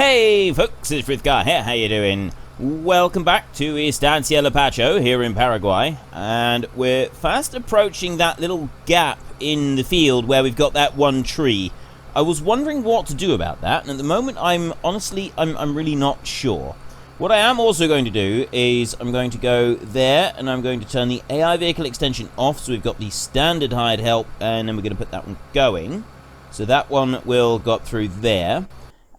Hey folks, it's Frithgar here, how you doing? Welcome back to Estancia Lapacho here in Paraguay, and we're fast approaching that little gap in the field where we've got that one tree. I was wondering what to do about that, and at the moment I'm really not sure. What I am also going to do is I'm going to go there and I'm going to turn the AI vehicle extension off, so we've got the standard hired help, and then we're going to put that one going. So that one will go up through there.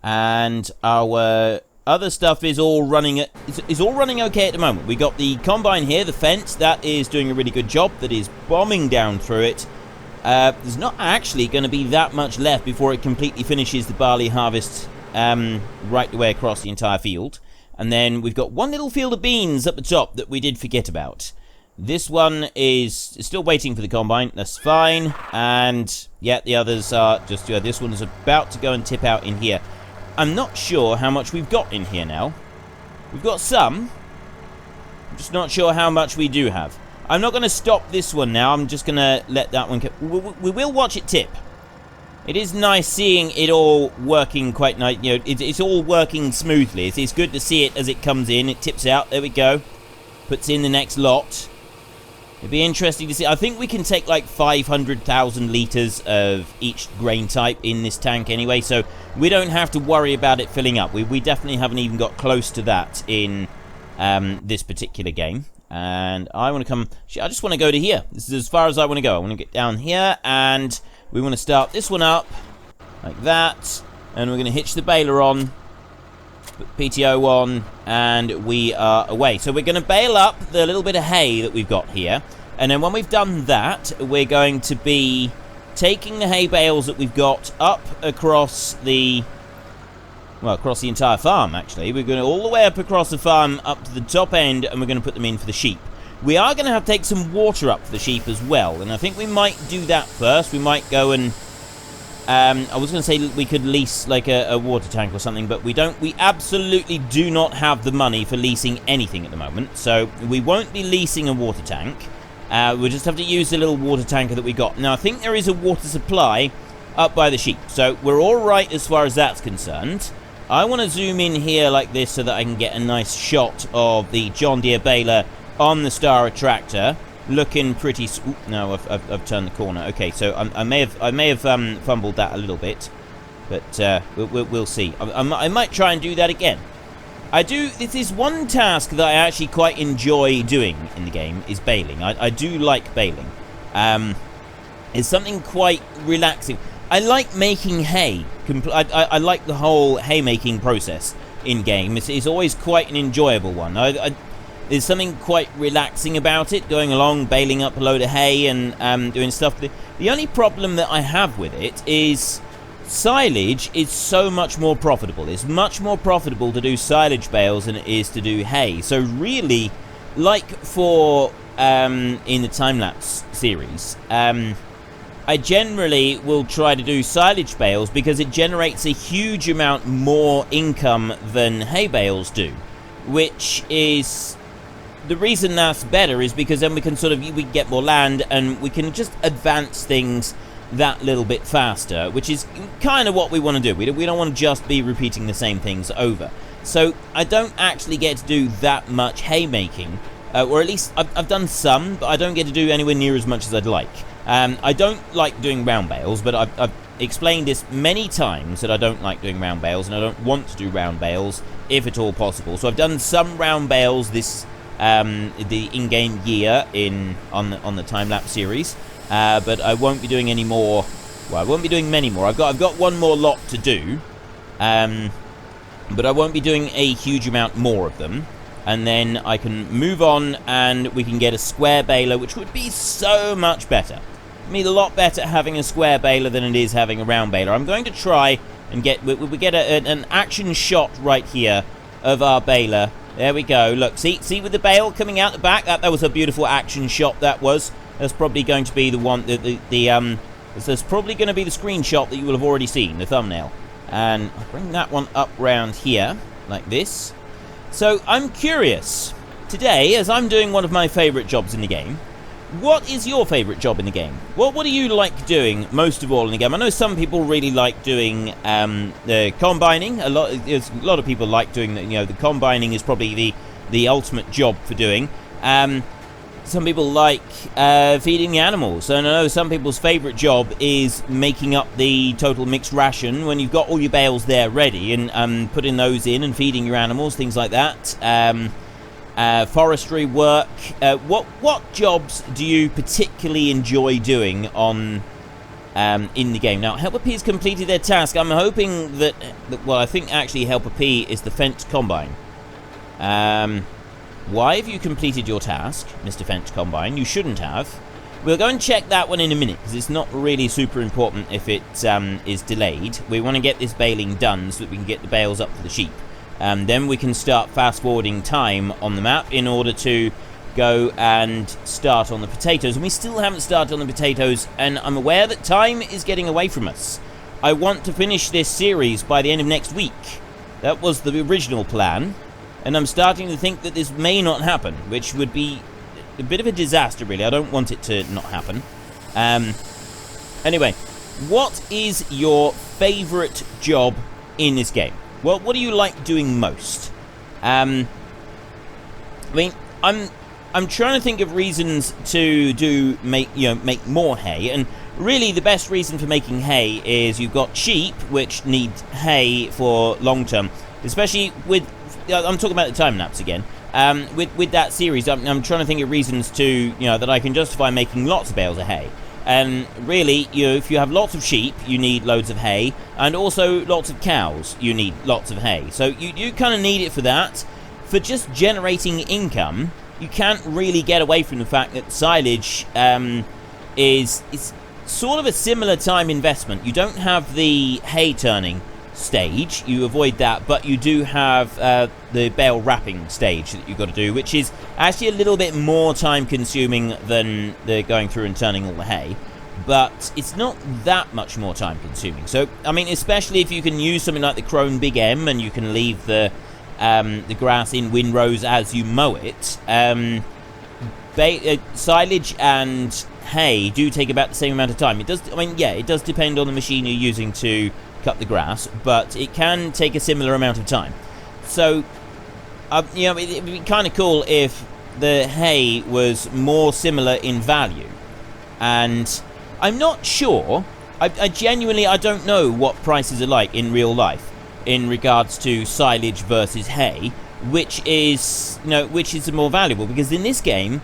And our other stuff is all running okay at the moment. We got the combine here, the fence, that is doing a really good job. That is bombing down through it. There's not actually going to be that much left before it completely finishes the barley harvest right the way across the entire field. And then we've got one little field of beans up the top that we did forget about. This one is still waiting for the combine. That's fine. And yeah, the others are just this one is about to go and tip out in here. I'm not sure how much we've got in here now. We've got some. I'm just not sure how much we do have. I'm not going to stop this one now. I'm just going to let that one... We will watch it tip. It is nice seeing it all working quite nice. You know, it's all working smoothly. It's good to see it as it comes in. It tips out. There we go. Puts in the next lot. It'd be interesting to see. I think we can take like 500,000 litres of each grain type in this tank anyway, so we don't have to worry about it filling up. We definitely haven't even got close to that in this particular game. And I want to come... I just want to go to here. This is as far as I want to go. I want to get down here, and we want to start this one up like that. And we're going to hitch the baler on, put PTO on, and we are away. So we're going to bale up the little bit of hay that we've got here, and then when we've done that, we're going to be taking the hay bales that we've got up across the entire farm, actually. We're going to all the way up across the farm up to the top end, and we're going to put them in for the sheep. We are going to have to take some water up for the sheep as well, and I think we might do that first. We might go and I was going to say we could lease like a water tank or something, but we don't. We absolutely do not have the money for leasing anything at the moment, so we won't be leasing a water tank. We'll just have to use the little water tanker that we got. Now, I think there is a water supply up by the sheep, so we're all right as far as that's concerned. I want to zoom in here like this so that I can get a nice shot of the John Deere baler on the Star tractor. Looking pretty... Oop, no, I've turned the corner. Okay, so I may have fumbled that a little bit, but we'll see. I might try and do that again. This is one task that I actually quite enjoy doing in the game, is baling. I do like baling. It's something quite relaxing. I like making hay. I like the whole hay-making process in-game. It's always quite an enjoyable one. There's something quite relaxing about it, going along, baling up a load of hay and doing stuff. The only problem that I have with it is silage is so much more profitable. It's much more profitable to do silage bales than it is to do hay. So really, like for in the time-lapse series, I generally will try to do silage bales because it generates a huge amount more income than hay bales do, which is... The reason that's better is because then we can we get more land and we can just advance things that little bit faster, which is kind of what we want to do. We don't want to just be repeating the same things over. So I don't actually get to do that much haymaking, or at least I've done some, but I don't get to do anywhere near as much as I'd like. I don't like doing round bales, but I've explained this many times that I don't like doing round bales, and I don't want to do round bales if at all possible. So I've done some round bales this the in-game year on the time-lapse series, but I won't be doing any more. Well, I won't be doing many more. I've got one more lot to do, but I won't be doing a huge amount more of them, and then I can move on and we can get a square baler, which would be so much better. I mean, a lot better having a square baler than it is having a round baler. I'm going to try and get an action shot right here of our baler. There we go. Look, see with the bale coming out the back. That was a beautiful action shot. That's probably going to be the one. That's probably going to be the screenshot that you will have already seen, the thumbnail. And I'll bring that one up round here like this. So I'm curious today, as I'm doing one of my favourite jobs in the game, what is your favourite job in the game? What do you like doing most of all in the game? I know some people really like doing the combining. A lot of people like doing the combining is probably the ultimate job for doing. Some people like feeding the animals, and I know some people's favourite job is making up the total mixed ration when you've got all your bales there ready, and putting those in and feeding your animals, things like that. Forestry work. What jobs do you particularly enjoy doing on in the game? Now, Helper P has completed their task. I'm hoping that well, I think actually Helper P is the Fence Combine. Why have you completed your task, Mr. Fence Combine? You shouldn't have. We'll go and check that one in a minute, because it's not really super important if it is delayed. We want to get this baling done so that we can get the bales up for the sheep. Then we can start fast-forwarding time on the map in order to go and start on the potatoes. And we still haven't started on the potatoes, and I'm aware that time is getting away from us. I want to finish this series by the end of next week. That was the original plan. And I'm starting to think that this may not happen, which would be a bit of a disaster, really. I don't want it to not happen. Anyway, what is your favourite job in this game? Well, what do you like doing most? I mean, I'm trying to think of reasons to make more hay, and really the best reason for making hay is you've got sheep which need hay for long term, especially with. I'm talking about the time lapse again. With that series, I'm trying to think of reasons to that I can justify making lots of bales of hay. And really, if you have lots of sheep, you need loads of hay, and also lots of cows, you need lots of hay. So you kind of need it for that. For just generating income, you can't really get away from the fact that silage is sort of a similar time investment. You don't have the hay turning stage, you avoid that, but you do have the bale wrapping stage that you've got to do, which is actually a little bit more time consuming than the going through and turning all the hay, but it's not that much more time consuming. So I mean, especially if you can use something like the Crone Big M and you can leave the grass in windrows as you mow it, silage and hay do take about the same amount of time. It does, I mean, yeah, it does depend on the machine you're using to cut the grass, but it can take a similar amount of time. So it'd be kind of cool if the hay was more similar in value, and I'm not sure. I genuinely don't know what prices are like in real life in regards to silage versus hay, which is the more valuable, because in this game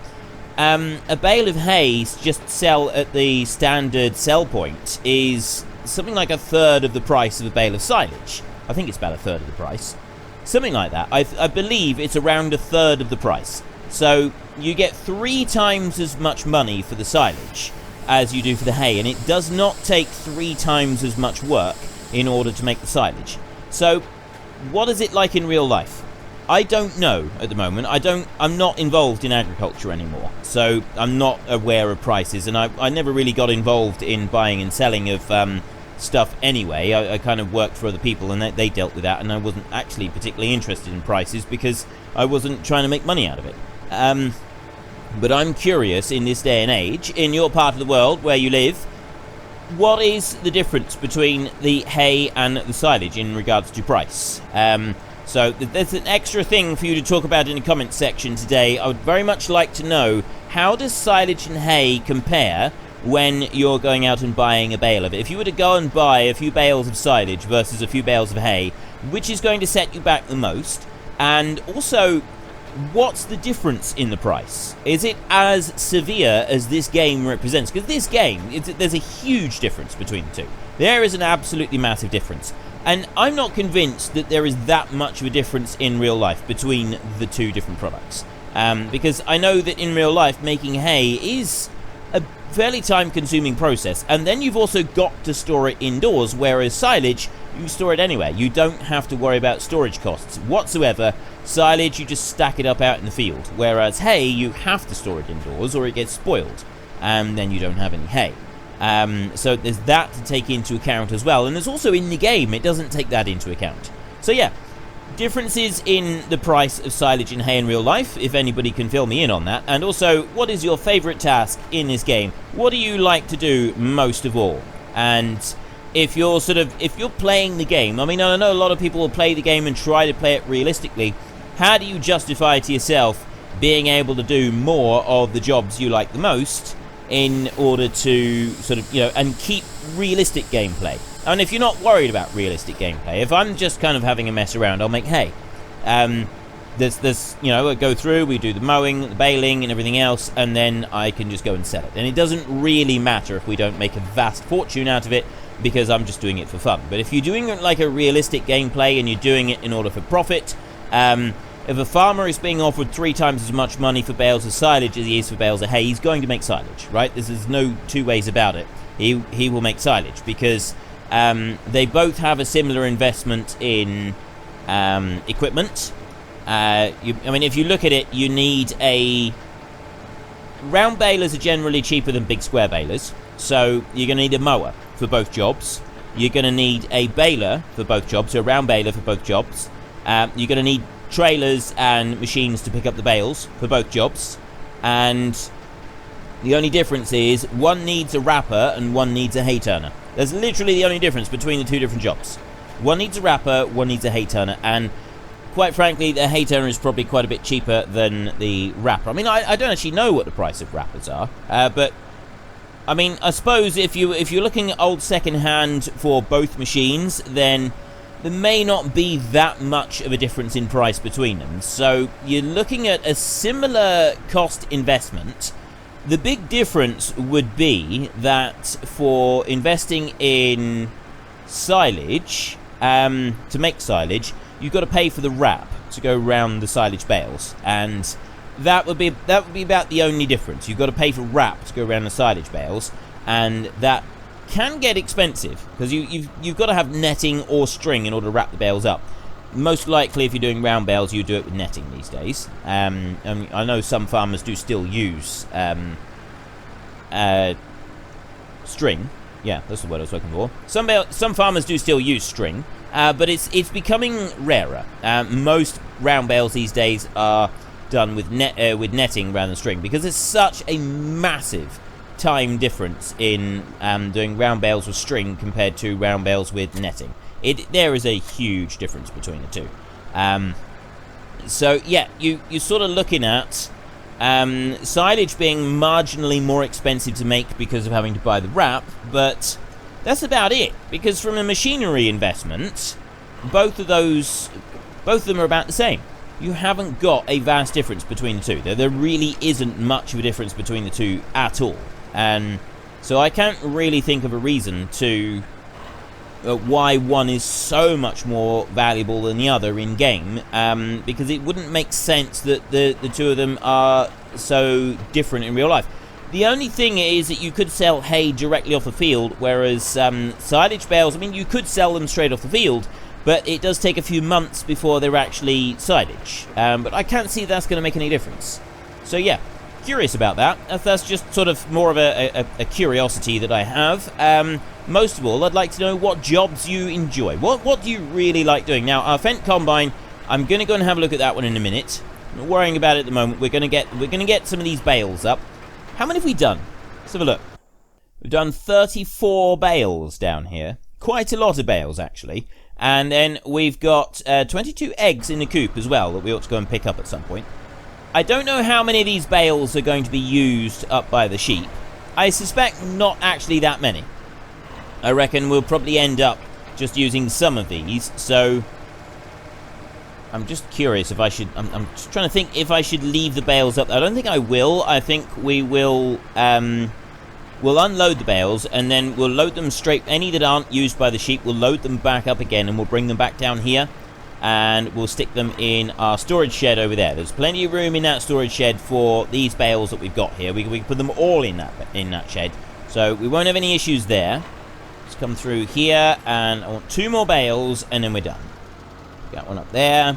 a bale of hay just sell at the standard sell point is something like a third of the price of a bale of silage. I think it's about a third of the price. Something like that. I believe it's around a third of the price. So you get 3 times as much money for the silage as you do for the hay, and it does not take 3 times as much work in order to make the silage. So what is it like in real life? I don't know at the moment. I'm not involved in agriculture anymore, so I'm not aware of prices, and I never really got involved in buying and selling of stuff anyway. I kind of worked for other people, and they dealt with that, and I wasn't actually particularly interested in prices because I wasn't trying to make money out of it. But I'm curious, in this day and age, in your part of the world where you live, what is the difference between the hay and the silage in regards to price? So there's an extra thing for you to talk about in the comments section today. I would very much like to know, how does silage and hay compare when you're going out and buying a bale of it? If you were to go and buy a few bales of silage versus a few bales of hay, which is going to set you back the most? And also, what's the difference in the price? Is it as severe as this game represents? Because this game, there's a huge difference between the two. There is an absolutely massive difference. And I'm not convinced that there is that much of a difference in real life between the two different products. Because I know that in real life, making hay is a fairly time-consuming process. And then you've also got to store it indoors, whereas silage, you store it anywhere. You don't have to worry about storage costs whatsoever. Silage, you just stack it up out in the field. Whereas hay, you have to store it indoors or it gets spoiled. And then you don't have any hay. So there's that to take into account as well. And there's also in the game, it doesn't take that into account. So yeah, differences in the price of silage and hay in real life, if anybody can fill me in on that, and also, what is your favourite task in this game? What do you like to do most of all? And if you're playing the game, I mean, I know a lot of people will play the game and try to play it realistically. How do you justify to yourself being able to do more of the jobs you like the most in order to and keep realistic gameplay? And if you're not worried about realistic gameplay, if I'm just kind of having a mess around, I'll make hay. There's I go through, we do the mowing, the baling, and everything else, and then I can just go and sell it. And it doesn't really matter if we don't make a vast fortune out of it, because I'm just doing it for fun. But if you're doing it like a realistic gameplay and you're doing it in order for profit, if a farmer is being offered 3 times as much money for bales of silage as he is for bales of hay, he's going to make silage, right? There's no two ways about it. He will make silage, because they both have a similar investment in equipment. I mean, if you look at it, you need round balers are generally cheaper than big square balers, so you're going to need a mower for both jobs. You're going to need a baler for both jobs, so a round baler for both jobs. You're going to need trailers and machines to pick up the bales for both jobs, and the only difference is one needs a wrapper and one needs a hay turner. That's literally the only difference between the 2 different jobs. One needs a wrapper, one needs a hay turner, and quite frankly, the hay turner is probably quite a bit cheaper than the wrapper. I mean, I don't actually know what the price of wrappers are, but I mean, I suppose if you're looking at old second-hand for both machines, then there may not be that much of a difference in price between them. So you're looking at a similar cost investment. The big difference would be that for investing in silage, to make silage, you've got to pay for the wrap to go around the silage bales, and that would be about the only difference. You've got to pay for wrap to go around the silage bales, and that can get expensive, because you've got to have netting or string in order to wrap the bales up. Most likely, if you're doing round bales, you do it with netting these days. I know some farmers do still use string. Yeah, that's the word I was looking for. Some farmers do still use string, but it's becoming rarer. Most round bales these days are done with netting rather than string, because there's such a massive time difference in doing round bales with string compared to round bales with netting. There is a huge difference between the two. So yeah, you're sort of looking at silage being marginally more expensive to make because of having to buy the wrap, but that's about it. Because from a machinery investment, both of them are about the same. You haven't got a vast difference between the two. There really isn't much of a difference between the two at all. And so I can't really think of a reason to why one is so much more valuable than the other in game, because it wouldn't make sense that the two of them are so different in real life. The only thing is that you could sell hay directly off the field, whereas silage bales, I mean, you could sell them straight off the field, but it does take a few months before they're actually silage. But I can't see that's going to make any difference. So yeah, curious about that. That's just sort of more of a curiosity that I have. Most of all, I'd like to know what jobs you enjoy. What do you really like doing? Now, our Fent Combine, I'm going to go and have a look at that one in a minute. I'm not worrying about it at the moment. We're going to get some of these bales up. How many have we done? Let's have a look. We've done 34 bales down here. Quite a lot of bales, actually. And then we've got 22 eggs in the coop as well that we ought to go and pick up at some point. I don't know how many of these bales are going to be used up by the sheep. I suspect not actually that many. I reckon we'll probably end up just using some of these, so I'm just curious if I should... I'm just trying to think if I should leave the bales up. I don't think I will. I think we will... we'll unload the bales, and then we'll load them straight... Any that aren't used by the sheep, we'll load them back up again, and we'll bring them back down here, and we'll stick them in our storage shed over there. There's plenty of room in that storage shed for these bales that we've got here. We can put them all in that shed, so we won't have any issues there. Let's come through here, and I want 2 more bales, and then we're done. Got one up there.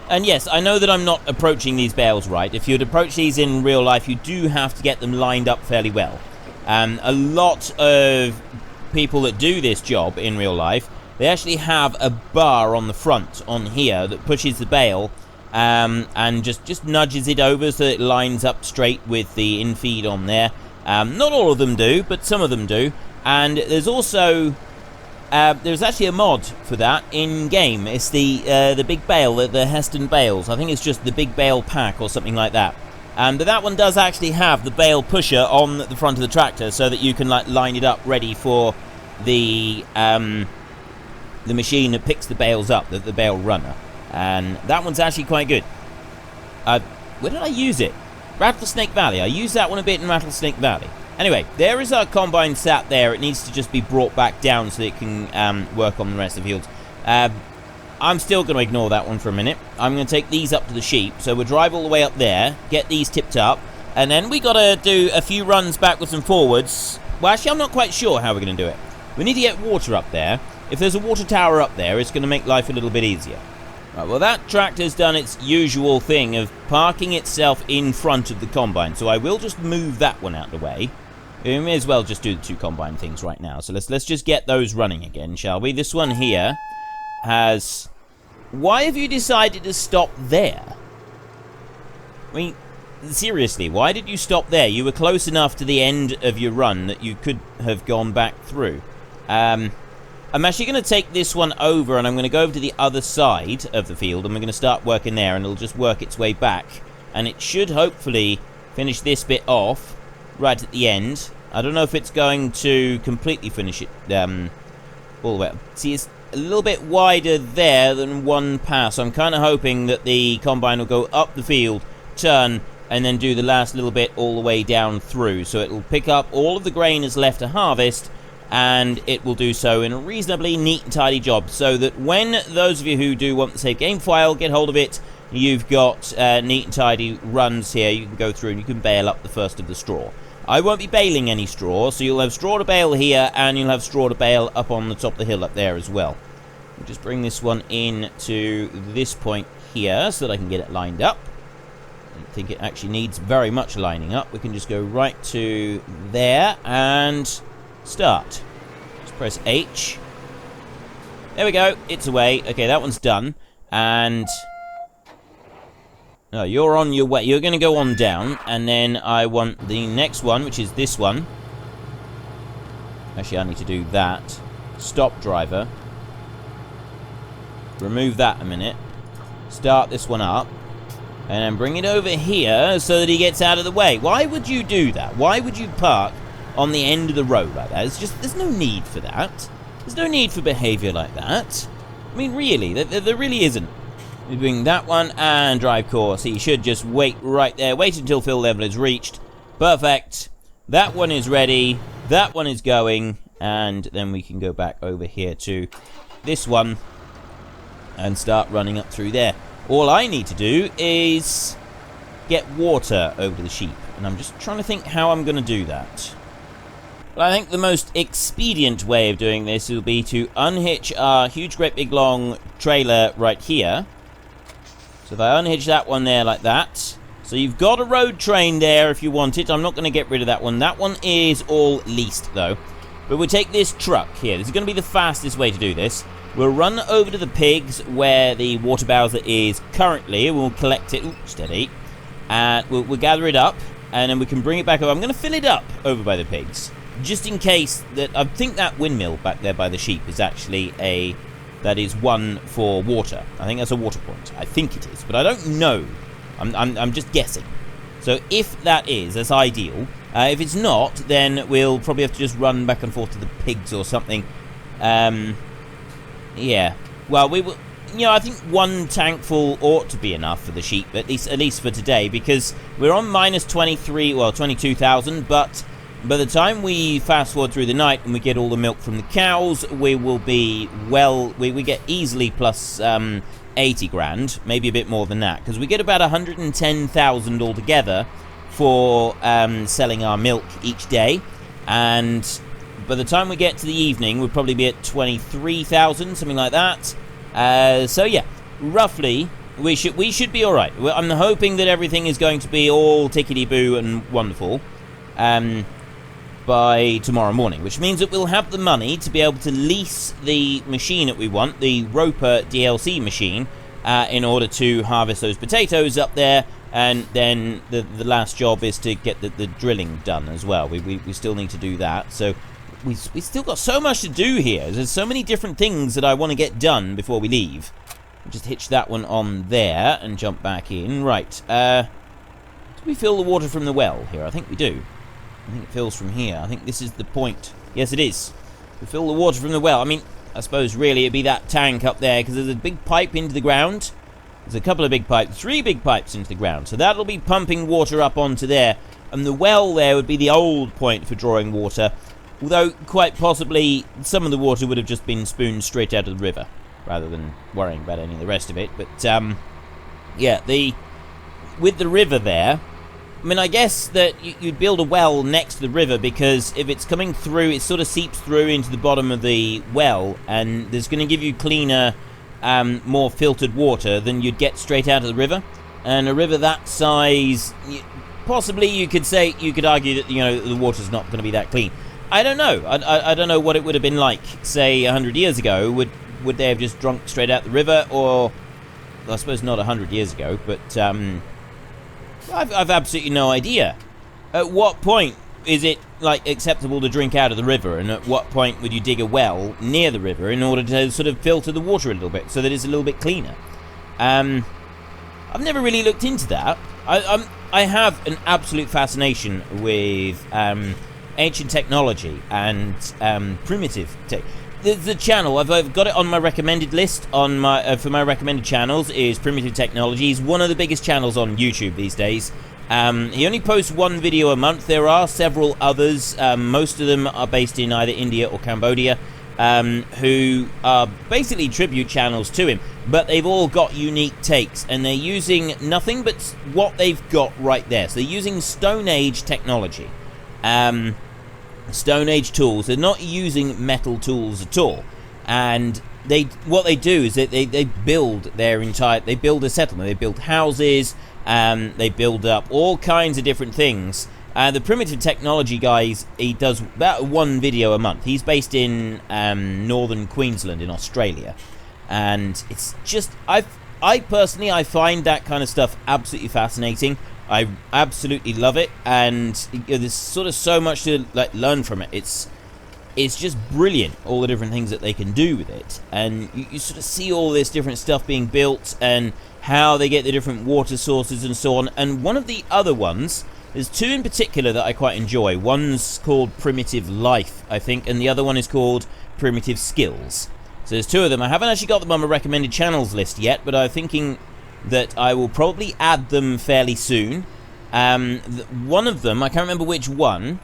And yes, I know that I'm not approaching these bales right. If you'd approach these in real life, you do have to get them lined up fairly well. A lot of people that do this job in real life they actually have a bar on the front on here that pushes the bale and just nudges it over so it lines up straight with the infeed on there. Not all of them do, but some of them do. And there's also there's actually a mod for that in game. It's the big bale, the Heston bales. I think it's just the big bale pack or something like that. But that one does actually have the bale pusher on the front of the tractor, so that you can like line it up ready for the machine that picks the bales up, the bale runner. And that one's actually quite good. Where did I use it? Rattlesnake Valley. I used that one a bit in Rattlesnake Valley. Anyway, there is our combine sat there. It needs to just be brought back down so it can work on the rest of the fields. I'm still going to ignore that one for a minute. I'm going to take these up to the sheep. So we'll drive all the way up there, get these tipped up, and then we got to do a few runs backwards and forwards. Well, actually, I'm not quite sure how we're going to do it. We need to get water up there. If there's a water tower up there, it's going to make life a little bit easier. Right, well, that tractor's done its usual thing of parking itself in front of the combine. So I will just move that one out of the way. We may as well just do the two combine things right now. So let's just get those running again, shall we? This one here has... Why have you decided to stop there? I mean, seriously, why did you stop there? You were close enough to the end of your run that you could have gone back through. I'm actually going to take this one over, and I'm going to go over to the other side of the field, and we're going to start working there, and it'll just work its way back. And it should hopefully finish this bit off right at the end. I don't know if it's going to completely finish it all the way up. See, it's a little bit wider there than one pass. I'm kind of hoping that the combine will go up the field, turn, and then do the last little bit all the way down through. So it will pick up all of the grain that's left to harvest, and it will do so in a reasonably neat and tidy job, so that when those of you who do want the save game file get hold of it, you've got neat and tidy runs here. You can go through and you can bale up the first of the straw. I won't be baling any straw, so you'll have straw to bale here, and you'll have straw to bale up on the top of the hill up there as well. We'll just bring this one in to this point here so that I can get it lined up. I don't think it actually needs very much lining up. We can just go right to there and start. Just press H. There we go. It's away. Okay, that one's done. And... no, you're on your way. You're going to go on down, and then I want the next one, which is this one. Actually, I need to do that. Stop driver. Remove that a minute. Start this one up. And then bring it over here so that he gets out of the way. Why would you do that? Why would you park on the end of the road like that? It's just, there's no need for that. There's no need for behavior like that. I mean, really, there really isn't. We're doing that one and drive course. He should just wait right there. Wait until fill level is reached. Perfect. That one is ready. That one is going. And then we can go back over here to this one and start running up through there. All I need to do is get water over to the sheep. And I'm just trying to think how I'm going to do that. Well, I think the most expedient way of doing this will be to unhitch our huge, great, big, long trailer right here. So if I unhitch that one there like that. So you've got a road train there if you want it. I'm not going to get rid of that one. That one is all leased, though. But we'll take this truck here. This is going to be the fastest way to do this. We'll run over to the pigs where the water bowser is currently. We'll collect it. Ooh, steady. And we'll gather it up. And then we can bring it back over. I'm going to fill it up over by the pigs. Just in case that... I think that windmill back there by the sheep is actually a... that is one for water. I think that's a water point. I think it is, but I don't know. I'm just guessing. So if that is, that's ideal. If it's not, then we'll probably have to just run back and forth to the pigs or something. Yeah. Well, we will... you know, I think one tank full ought to be enough for the sheep, at least for today, because we're on minus 22,000, but by the time we fast forward through the night and we get all the milk from the cows, we will be, well, we get easily plus 80 grand, maybe a bit more than that, because we get about 110,000 altogether for selling our milk each day, and by the time we get to the evening, we'll probably be at 23,000, something like that. So yeah, roughly, we should be all right. I'm hoping that everything is going to be all tickety-boo and wonderful. by tomorrow morning, which means that we'll have the money to be able to lease the machine that we want, the Roper DLC machine, in order to harvest those potatoes up there. And then the last job is to get the drilling done as well. We still need to do that. So we still got so much to do here. There's so many different things that I want to get done before we leave. We'll just hitch that one on there and jump back in. Right. Do we fill the water from the well here? I think we do. I think it fills from here. I think this is the point. Yes, it is. We fill the water from the well. I mean, I suppose really it'd be that tank up there, because there's a big pipe into the ground. There's a couple of big pipes, 3 big pipes into the ground. So that'll be pumping water up onto there. And the well there would be the old point for drawing water. Although, quite possibly, some of the water would have just been spooned straight out of the river, rather than worrying about any of the rest of it. But, yeah, with the river there, I mean, I guess that you'd build a well next to the river, because if it's coming through, it sort of seeps through into the bottom of the well, and there's going to give you cleaner, more filtered water than you'd get straight out of the river. And a river that size, possibly you could argue that, you know, the water's not going to be that clean. I don't know. I don't know what it would have been like, say, 100 years ago. Would they have just drunk straight out the river, or I suppose not 100 years ago, but I've absolutely no idea. At what point is it, like, acceptable to drink out of the river, and at what point would you dig a well near the river in order to sort of filter the water a little bit so that it's a little bit cleaner? I've never really looked into that. I have an absolute fascination with ancient technology and primitive tech. The channel, I've got it on my recommended list on my for my recommended channels is Primitive Technology. He's one of the biggest channels on YouTube these days. He only posts 1 video a month. There are several others. Most of them are based in either India or Cambodia, who are basically tribute channels to him. But they've all got unique takes, and they're using nothing but what they've got right there. So they're using Stone Age technology. Stone Age tools. They're not using metal tools at all. And what they do is that they build they build a settlement. They build houses, they build up all kinds of different things. The Primitive Technology guys, he does about 1 video a month. He's based in northern Queensland in Australia. And it's just, I personally find that kind of stuff absolutely fascinating. I absolutely love it, and there's sort of so much to learn from it. It's just brilliant, all the different things that they can do with it, and you sort of see all this different stuff being built and how they get the different water sources and so on. And one of the other ones, there's 2 in particular that I quite enjoy. One's called Primitive Life, I think, and the other one is called Primitive Skills. So there's 2 of them. I haven't actually got them on my recommended channels list yet, but I'm thinking that I will probably add them fairly soon. One of them, I can't remember which one,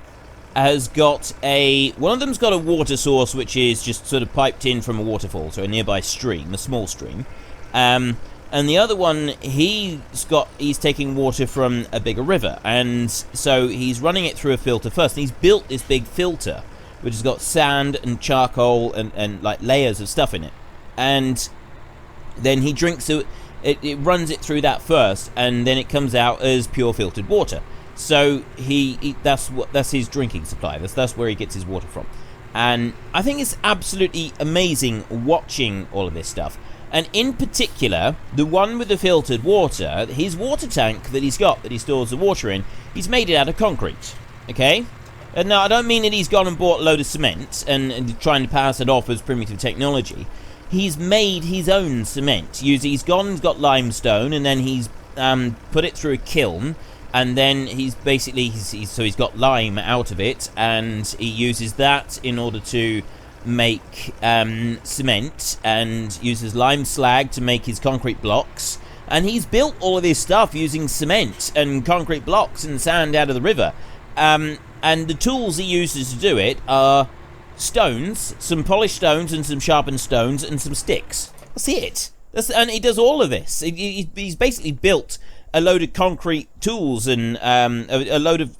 has got one of them's got a water source which is just sort of piped in from a waterfall, so a nearby stream, a small stream. And the other one, he's taking water from a bigger river, and so he's running it through a filter first. And he's built this big filter which has got sand and charcoal and like layers of stuff in it, and then he drinks it. It runs it through that first, and then it comes out as pure filtered water. So that's his drinking supply. That's where he gets his water from. And I think it's absolutely amazing watching all of this stuff. And in particular, the one with the filtered water, his water tank that he's got, that he stores the water in, he's made it out of concrete. Okay? And now, I don't mean that he's gone and bought a load of cement and trying to pass it off as Primitive Technology. He's made his own cement. He's got limestone, and then he's put it through a kiln, and then he's got lime out of it, and he uses that in order to make cement, and uses lime slag to make his concrete blocks. And he's built all of this stuff using cement and concrete blocks and sand out of the river. And the tools he uses to do it are stones, some polished stones and some sharpened stones and some sticks. That's it. And he does all of this. He's basically built a load of concrete tools and a load of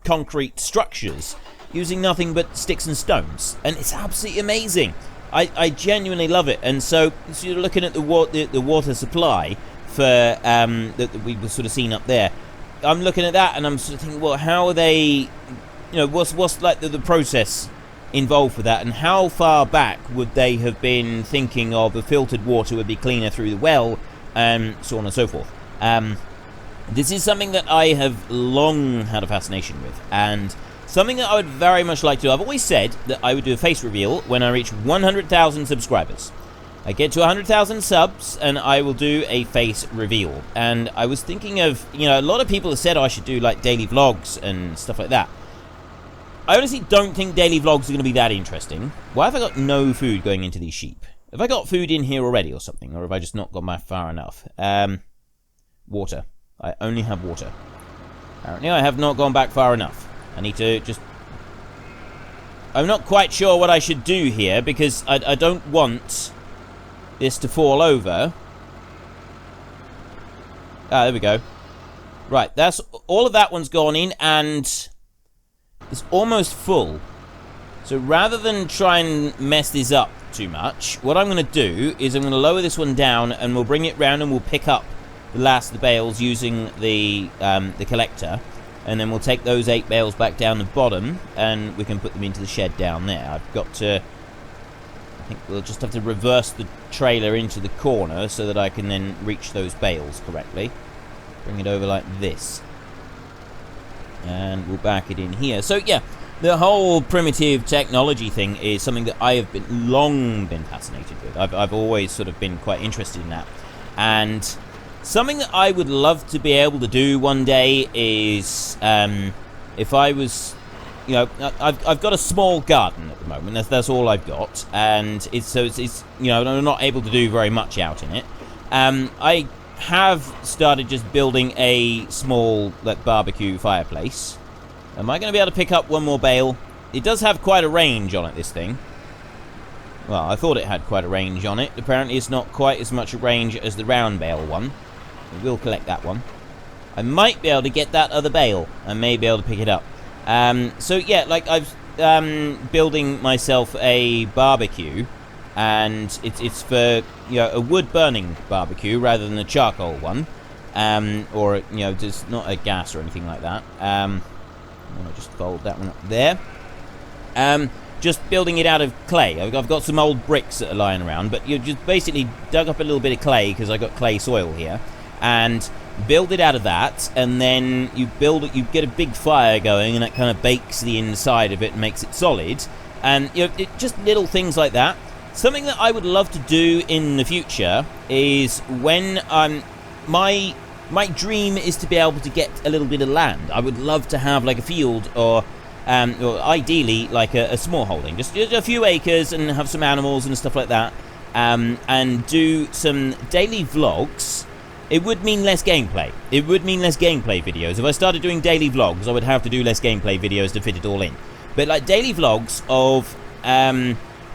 concrete structures using nothing but sticks and stones, and it's absolutely amazing. I genuinely love it. And so you're looking at the water supply for that we were sort of seeing up there. I'm looking at that and I'm sort of thinking, well, how are they what's like the process involved with that, and how far back would they have been thinking of the filtered water would be cleaner through the well, so on and so forth. This is something that I have long had a fascination with, and something that I would very much like to do. I've always said that I would do a face reveal when I reach 100,000 subscribers. I get to 100,000 subs, and I will do a face reveal. And I was thinking of, a lot of people have said I should do, like, daily vlogs and stuff like that. I honestly don't think daily vlogs are going to be that interesting. Why have I got no food going into these sheep? Have I got food in here already or something? Or have I just not gone far enough? Water. I only have water. Apparently I have not gone back far enough. I need to just... I'm not quite sure what I should do here, because I don't want this to fall over. Ah, there we go. Right, that's... all of that one's gone in, and... it's almost full. So rather than try and mess this up too much, what I'm going to do is I'm going to lower this one down, and we'll bring it round and we'll pick up the last of the bales using the collector, and then we'll take those 8 bales back down the bottom, and we can put them into the shed down there. I've got to... I think we'll just have to reverse the trailer into the corner so that I can then reach those bales correctly. Bring it over like this. And we'll back it in here. So yeah, the whole primitive technology thing is something that I have long been fascinated with. I've always sort of been quite interested in that. And something that I would love to be able to do one day is, if I was, I've got a small garden at the moment. That's all I've got, and it's I'm not able to do very much out in it. I have started just building a small barbecue fireplace. Am I going to be able to pick up one more bale? It does have quite a range on it, this thing. Well, I thought it had quite a range on it. Apparently it's not quite as much a range as the round bale one. We will collect that one. I might be able to get that other bale. I may be able to pick it up. So yeah, like I've building myself a barbecue, and it's for a wood burning barbecue rather than a charcoal one, or just not a gas or anything like that. I'm gonna just fold that one up there. Just building it out of clay. I've got some old bricks that are lying around, but you just basically dug up a little bit of clay because I got clay soil here, and build it out of that, and then you get a big fire going, and that kind of bakes the inside of it and makes it solid, and just little things like that. Something that I would love to do in the future is when my dream is to be able to get a little bit of land. I would love to have like a field, or ideally like a small holding, just a few acres, and have some animals and stuff like that, and do some daily vlogs. It would mean less gameplay. It would mean less gameplay videos. If I started doing daily vlogs, I would have to do less gameplay videos to fit it all in. But like daily vlogs of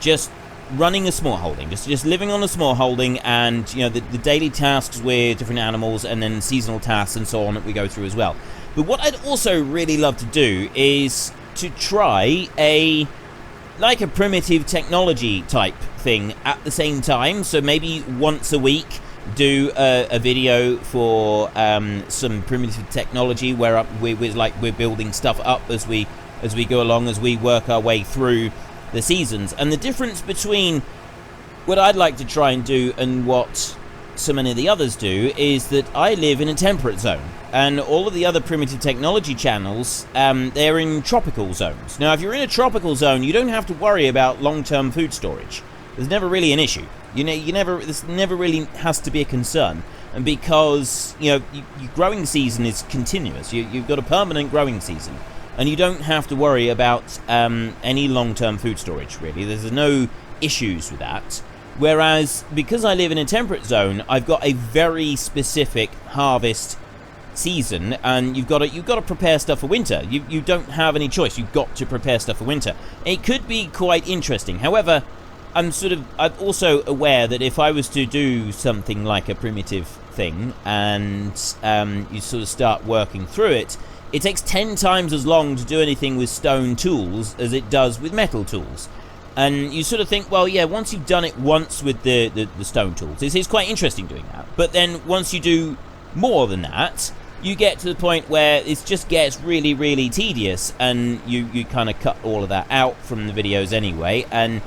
just running a small holding, just living on a small holding, and the daily tasks with different animals, and then seasonal tasks and so on that we go through as well. But what I'd also really love to do is to try a primitive technology type thing at the same time. So maybe once a week do a video for some primitive technology where we're building stuff up as we go along, as we work our way through the seasons. And the difference between what I'd like to try and do and what so many of the others do is that I live in a temperate zone, and all of the other primitive technology channels, they're in tropical zones. Now, if you're in a tropical zone, you don't have to worry about long-term food storage. There's never really an issue. This never really has to be a concern, and because your growing season is continuous. You've got a permanent growing season, and you don't have to worry about any long-term food storage. Really, there's no issues with that. Whereas because I live in a temperate zone, I've got a very specific harvest season, and you've got to prepare stuff for winter. You don't have any choice. You've got to prepare stuff for winter. It could be quite interesting. However, I'm also aware that if I was to do something like a primitive thing, and you sort of start working through it, it takes 10 times as long to do anything with stone tools as it does with metal tools. And you sort of think, well, yeah, once you've done it once with the stone tools, it's quite interesting doing that. But then once you do more than that, you get to the point where it just gets really, really tedious, and you kind of cut all of that out from the videos anyway. And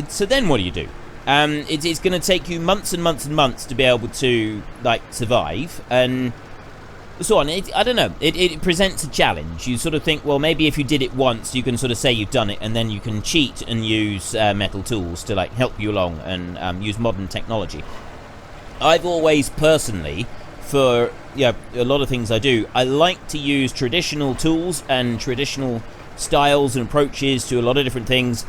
so then what do? It's going to take you months and months and months to be able to like survive, and so on. I don't know. It presents a challenge. You sort of think, well, maybe if you did it once, you can sort of say you've done it, and then you can cheat and use metal tools to like help you along, and use modern technology. I've always personally, for a lot of things I do, I like to use traditional tools and traditional styles and approaches to a lot of different things,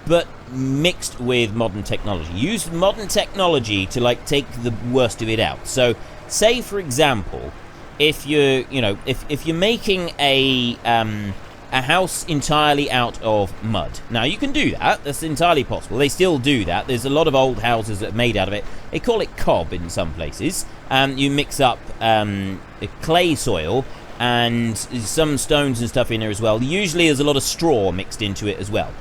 but mixed with modern technology. Use modern technology to like take the worst of it out. So, say for example, if you're if you're making a house entirely out of mud. Now, you can do that. That's entirely possible. They still do that. There's a lot of old houses that are made out of it. They call it cob in some places. You mix up clay soil and some stones and stuff in there as well. Usually there's a lot of straw mixed into it as well.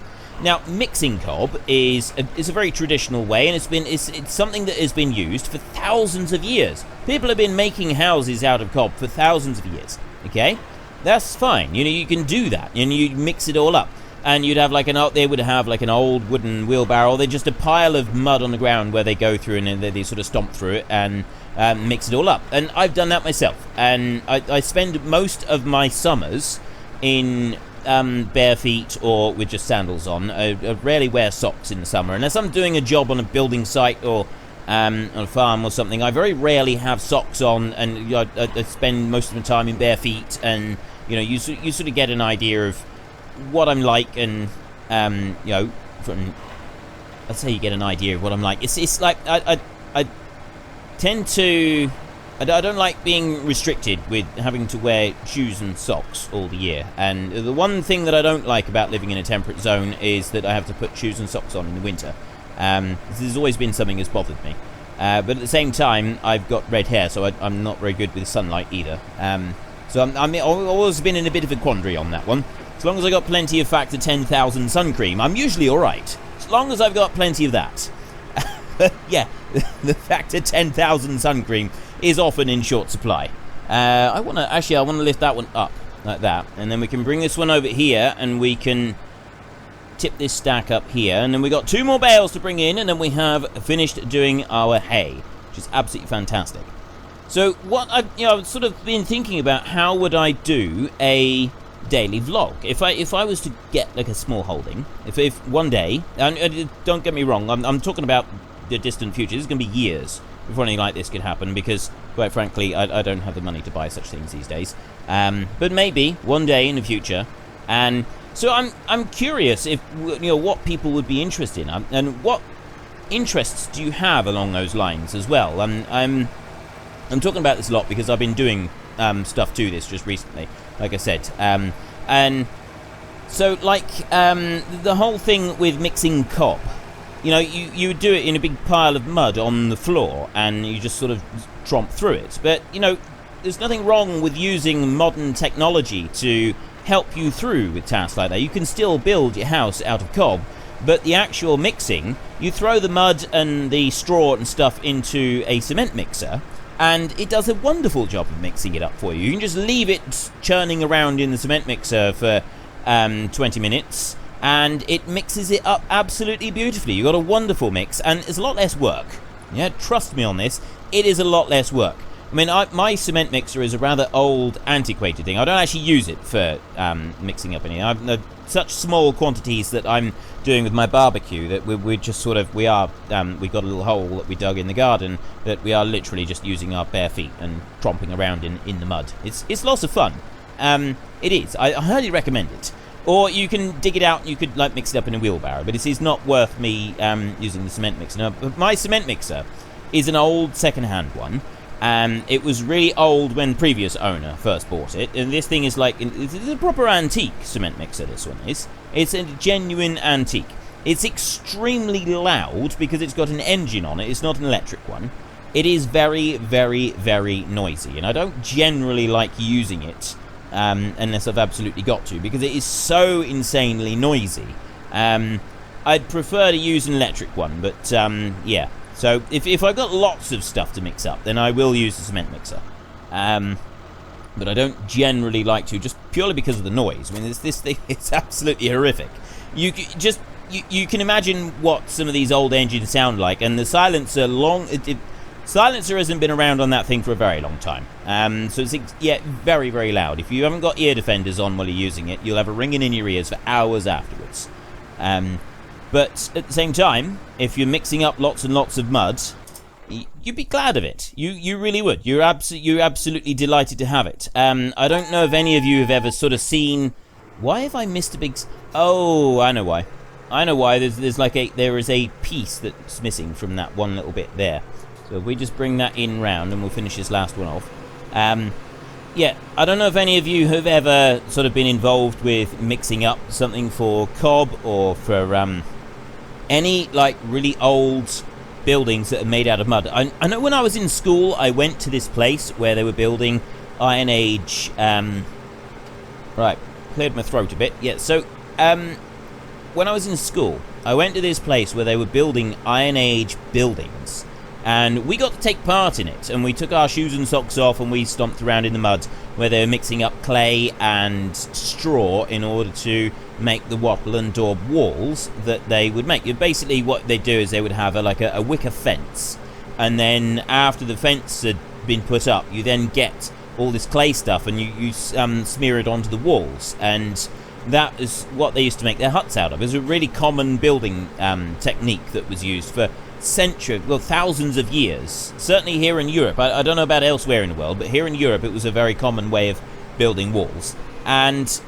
Now, mixing cob is a very traditional way, and it's something that has been used for thousands of years. People have been making houses out of cob for thousands of years. Okay? That's fine. You can do that, and you mix it all up. And you'd have they would have like an old wooden wheelbarrow. They're just a pile of mud on the ground where they go through, and they sort of stomp through it and mix it all up. And I've done that myself. And I spend most of my summers in bare feet or with just sandals on. I rarely wear socks in the summer. Unless I'm doing a job on a building site or on a farm or something, I very rarely have socks on, and I spend most of the time in bare feet. And you sort of get an idea of what I'm like, and I'd say you get an idea of what I'm like. It's like I tend to I don't like being restricted with having to wear shoes and socks all the year. And the one thing that I don't like about living in a temperate zone is that I have to put shoes and socks on in the winter. This has always been something that's bothered me. But at the same time, I've got red hair, so I'm not very good with sunlight either. So I've always been in a bit of a quandary on that one. As long as I got plenty of Factor 10,000 sun cream, I'm usually alright. As long as I've got plenty of that. Yeah, the Factor 10,000 sun cream is often in short supply. I want to lift that one up like that, and then we can bring this one over here, and we can tip this stack up here, and then we got 2 more bales to bring in, and then we have finished doing our hay, which is absolutely fantastic. So what I've sort of been thinking about, how would I do a daily vlog if I was to get like a small holding, if one day, and don't get me wrong, I'm talking about the distant future. This is going to be years before anything like this could happen, because quite frankly I don't have the money to buy such things these days, but maybe one day in the future. And so I'm curious if what people would be interested in, and what interests do you have along those lines as well. I'm talking about this a lot because I've been doing stuff to this just recently, like I said, and so like the whole thing with mixing cob. You would do it in a big pile of mud on the floor, and you just sort of tromp through it. But there's nothing wrong with using modern technology to help you through with tasks like that. You can still build your house out of cob, but the actual mixing, you throw the mud and the straw and stuff into a cement mixer, and it does a wonderful job of mixing it up for you. You can just leave it churning around in the cement mixer for 20 minutes, and it mixes it up absolutely beautifully. You've got a wonderful mix, and it's a lot less work. Yeah, trust me on this, it is a lot less work. I mean, my cement mixer is a rather old, antiquated thing. I don't actually use it for mixing up anything. I've such small quantities that I'm doing with my barbecue that we've got a little hole that we dug in the garden that we are literally just using our bare feet and tromping around in the mud. It's lots of fun. It is. I highly recommend it. Or you can dig it out and you could like mix it up in a wheelbarrow, but it is not worth me using the cement mixer. Now, my cement mixer is an old second-hand one. It was really old when previous owner first bought it, and this thing is like, it's a proper antique cement mixer, this one is. It's a genuine antique. It's extremely loud because it's got an engine on it. It's not an electric one. It is very, very, very noisy, and I don't generally like using it unless I've absolutely got to, because it is so insanely noisy. I'd prefer to use an electric one, but yeah. So if I've got lots of stuff to mix up, then I will use the cement mixer. but I don't generally like to, just purely because of the noise. I mean, this thing, it's absolutely horrific. You can imagine what some of these old engines sound like, and the silencer silencer hasn't been around on that thing for a very long time. So it's very, very loud. If you haven't got ear defenders on while you're using it, you'll have a ringing in your ears for hours afterwards. But at the same time, if you're mixing up lots and lots of mud, you'd be glad of it. You really would. You're absolutely delighted to have it. I don't know if any of you have ever sort of seen. Why have I missed a big? Oh, I know why. I know why. There is a piece that's missing from that one little bit there. So if we just bring that in round and we'll finish this last one off. Yeah, I don't know if any of you have ever sort of been involved with mixing up something for cob or for any like really old buildings that are made out of mud. I know when I was in school, I went to this place where they were building Iron Age. Right, cleared my throat a bit. Yeah, so when I was in school, I went to this place where they were building Iron Age buildings. And we got to take part in it, and we took our shoes and socks off and we stomped around in the mud where they were mixing up clay and straw in order to make the wattle and daub walls that they would make. Basically what they do is they would have a wicker fence, and then after the fence had been put up, you then get all this clay stuff and you smear it onto the walls, and that is what they used to make their huts out of. It was a really common building technique that was used for thousands of years. Certainly here in Europe. I don't know about elsewhere in the world, but here in Europe it was a very common way of building walls. And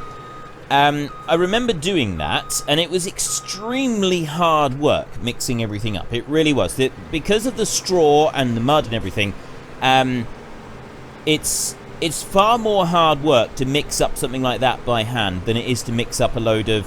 I remember doing that, and it was extremely hard work mixing everything up. It really was. Because of the straw and the mud and everything, it's far more hard work to mix up something like that by hand than it is to mix up a load of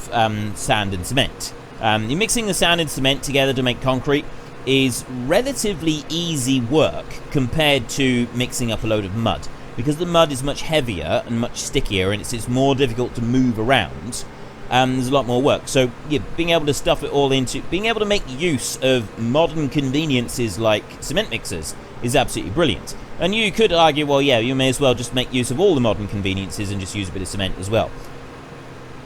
sand and cement. You're mixing the sand and cement together to make concrete is relatively easy work compared to mixing up a load of mud, because the mud is much heavier and much stickier, and it's more difficult to move around. There's a lot more work. So yeah, being able to stuff it all into, being able to make use of modern conveniences like cement mixers is absolutely brilliant. And you could argue, well, yeah, you may as well just make use of all the modern conveniences and just use a bit of cement as well.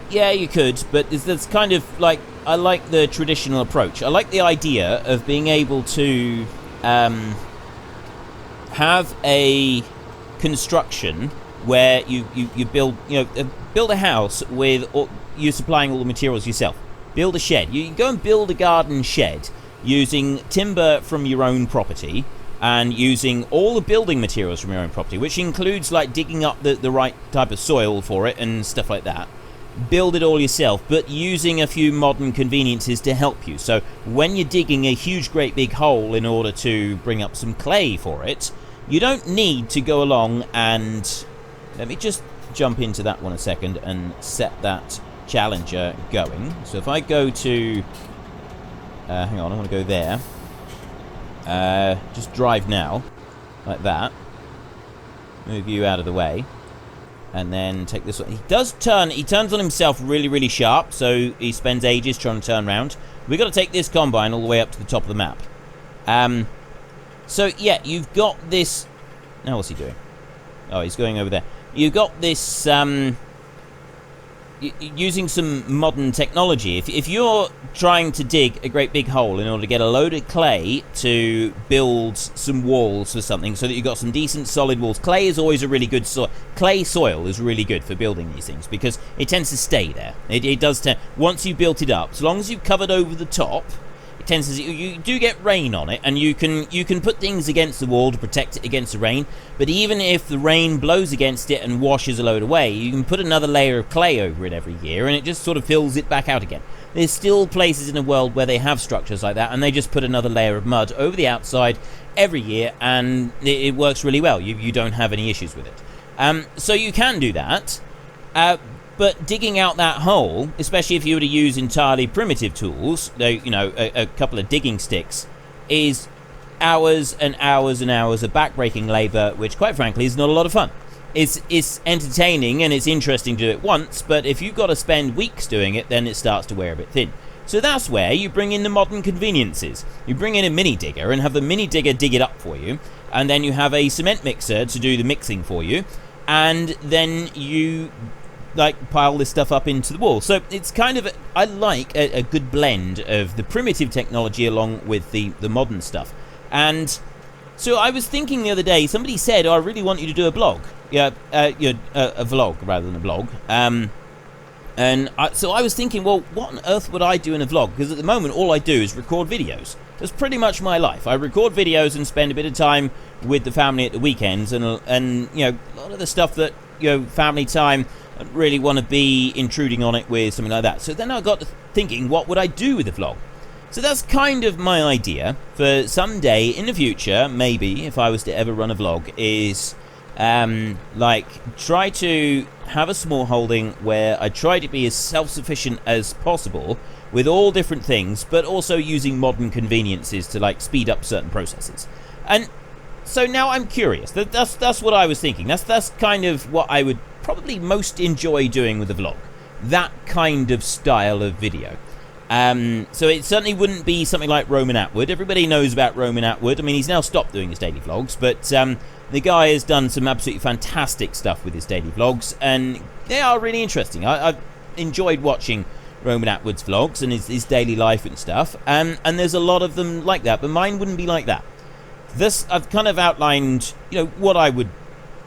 Yeah, you could, but that's kind of like, I like the traditional approach. I like the idea of being able to have a construction where you build, build a house with you supplying all the materials yourself. Build a shed. You go and build a garden shed using timber from your own property and using all the building materials from your own property, which includes like digging up the right type of soil for it and stuff like that. Build it all yourself, but using a few modern conveniences to help you. So when you're digging a huge great big hole in order to bring up some clay for it, you don't need to go along and, let me just jump into that one a second and set that challenger going. So if I go to hang on, I want to go there, just drive now like that, move you out of the way. And then take this one. He turns on himself really, really sharp, so he spends ages trying to turn around. We've got to take this combine all the way up to the top of the map. So, yeah, you've got this. Now, what's he doing? Oh, he's going over there. You've got this, using some modern technology. If you're trying to dig a great big hole in order to get a load of clay to build some walls for something so that you've got some decent solid walls, clay is always a really good soil. Clay soil is really good for building these things because it tends to stay there. It does once you've built it up, as long as you've covered over the top, it tends to, you do get rain on it, and you can put things against the wall to protect it against the rain. But even if the rain blows against it and washes a load away, you can put another layer of clay over it every year, and it just sort of fills it back out again. There's still places in the world where they have structures like that, and they just put another layer of mud over the outside every year, and it works really well. You don't have any issues with it. So you can do that. But digging out that hole, especially if you were to use entirely primitive tools, a couple of digging sticks, is hours and hours and hours of backbreaking labour, which, quite frankly, is not a lot of fun. It's entertaining and it's interesting to do it once, but if you've got to spend weeks doing it, then it starts to wear a bit thin. So that's where you bring in the modern conveniences. You bring in a mini digger and have the mini digger dig it up for you, and then you have a cement mixer to do the mixing for you. and then you like pile this stuff up into the wall. So it's kind of I like a good blend of the primitive technology along with the modern stuff. And so I was thinking the other day, somebody said, I really want you to do a blog. A vlog rather than a blog. So I was thinking, well, what on earth would I do in a vlog? Because at the moment, all I do is record videos. That's pretty much my life. I record videos and spend a bit of time with the family at the weekends, and a lot of the stuff that family time, I don't really want to be intruding on it with something like that. So then I got to thinking, what would I do with a vlog? So that's kind of my idea for someday in the future, maybe if I was to ever run a vlog, is try to have a small holding where I try to be as self-sufficient as possible with all different things, but also using modern conveniences to speed up certain processes. And so now I'm curious. That's what I was thinking. That's kind of what I would probably most enjoy doing with a vlog. That kind of style of video. So it certainly wouldn't be something like Roman Atwood. Everybody knows about Roman Atwood. I mean, he's now stopped doing his daily vlogs, but the guy has done some absolutely fantastic stuff with his daily vlogs, and they are really interesting. I've enjoyed watching Roman Atwood's vlogs and his daily life and stuff, and there's a lot of them like that, but mine wouldn't be like that. This, I've kind of outlined, what I would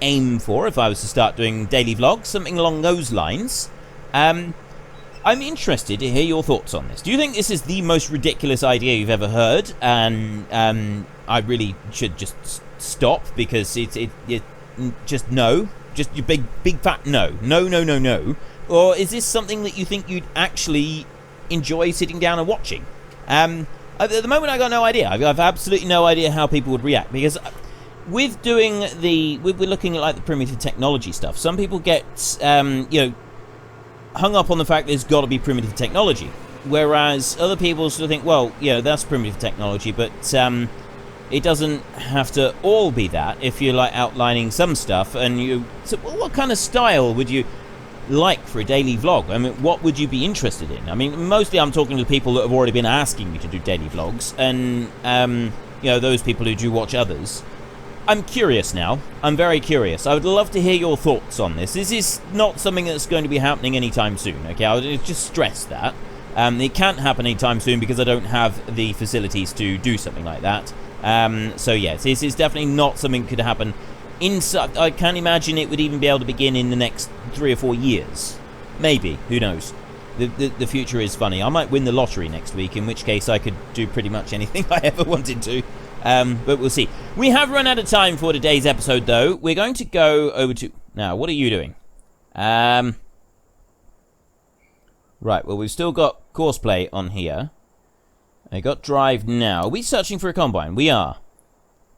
aim for if I was to start doing daily vlogs, something along those lines. I'm interested to hear your thoughts on this. Do you think this is the most ridiculous idea you've ever heard, and I really should just stop because it just no, just your big fat no? Or is this something that you think you'd actually enjoy sitting down and watching? At the moment, I got no idea. I've absolutely no idea how people would react, because with doing we're looking at the primitive technology stuff. Some people get hung up on the fact there's got to be primitive technology, whereas other people sort of think, well, that's primitive technology, but it doesn't have to all be that. If you're outlining some stuff, and so what kind of style would you like for a daily vlog? I mean, what would you be interested in? I mean, mostly I'm talking to people that have already been asking me to do daily vlogs, and those people who do watch others. I'm curious now. I'm very curious. I would love to hear your thoughts on this. This is not something that's going to be happening anytime soon, okay? I'll just stress that. It can't happen anytime soon because I don't have the facilities to do something like that. So yes, this is definitely not something that could happen inside. I can't imagine it would even be able to begin in the next 3 or 4 years. Maybe. Who knows? The future is funny. I might win the lottery next week, in which case I could do pretty much anything I ever wanted to. But we'll see. We have run out of time for today's episode, though. We're going to go over to... Now, what are you doing? Right, well, we've still got Courseplay on here. I got Drive now. Are we searching for a combine? We are.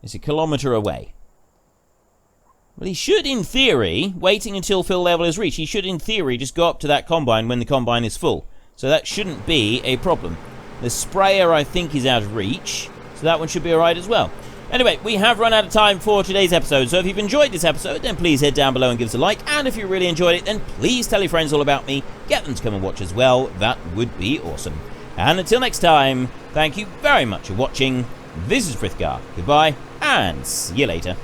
It's a kilometre away. Well, he should, in theory, waiting until fill level is reached, he should, in theory, just go up to that combine when the combine is full. So that shouldn't be a problem. The sprayer, I think, is out of reach. So that one should be alright as well. Anyway, we have run out of time for today's episode. So if you've enjoyed this episode, then please head down below and give us a like. And if you really enjoyed it, then please tell your friends all about me. Get them to come and watch as well. That would be awesome. And until next time, thank you very much for watching. This is Frithgar. Goodbye, and see you later.